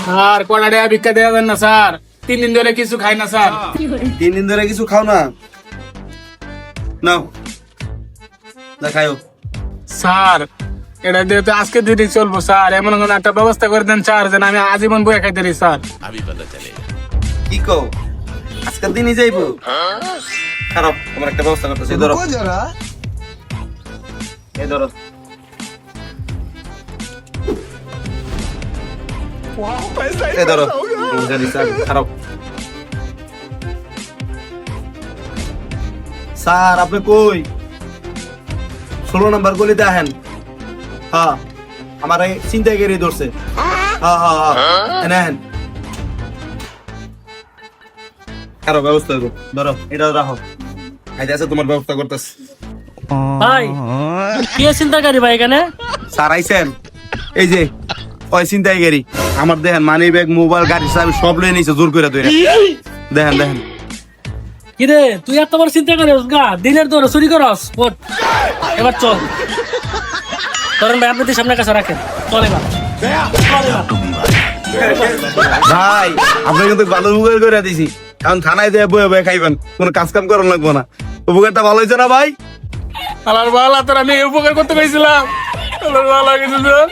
Sir কটা টাকা ভিক্ষা দেওয়া যান না স্যার, 3 দিন ধরে কিছু খাই না স্যার। 3 দিন ধরে কিছু খাও না? নাও যা খাও। স্যার এটা দিয়ে তো আজকে 2 দিন চলবো স্যার, এমন কোন একটা ব্যবস্থা করে দেন স্যার যেন আমি আজীবন বইয়া খাইতে পারি স্যার। কি কও আজকের দিনই যাইবো? খারাপ, তোমার একটা ব্যবস্থা করতেছি। ধরো এই ধরো। এই ধরো গাড়ি স্যার। খারাপ স্যার, আপনি কই? 16 নম্বর গলিতে আহেন। হ্যাঁ, আমার চিন্তায় গেড়ে ধরছে। হ্যাঁ হ্যাঁ হ্যাঁ, এনে কারো ব্যবস্থা করো। ধরো এটা রাখো, আইতে আছে তোমার ব্যবস্থা করতেছে। ভাই কি চিন্তাকারী ভাই এখানে? স্যার আইছেন? এই যে ওই চিন্তাই গেরি আমার দেখেন মানি ব্যাগ, মোবাইল, গাড়ি চাবি সব লয়ে নিছে জোর করে ধরে। দেখেন দেখেন। কিরে তুই এত বড় চিন্তা করিস গা? দিনের দরে চুরি করস? ওঠ, এবার চল। ধরেন ভাই, আপনি তো সামনে কাছে রাখেন। চল এবার। ভাই আপনি কিন্তু ভালো উপকার করে দিছি, এখন থানায় দিয়ে বয়ে বয়ে খাইবেন, কোনো কাজ কাম করার লাগবো না। উপকারটা ভালো হয়েছে না ভাই? আল্লাহর ভালো, তোর আমি উপকার করতে পেরেছিলাম। আল্লাহর ভালো কিছু স্যার।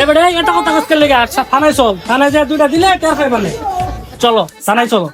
এবারে এটা কথা কাজ করলে গা, থানায় চল। থানায় যা 2টা দিলে টের পাইবানে। চলো থানায় চলো।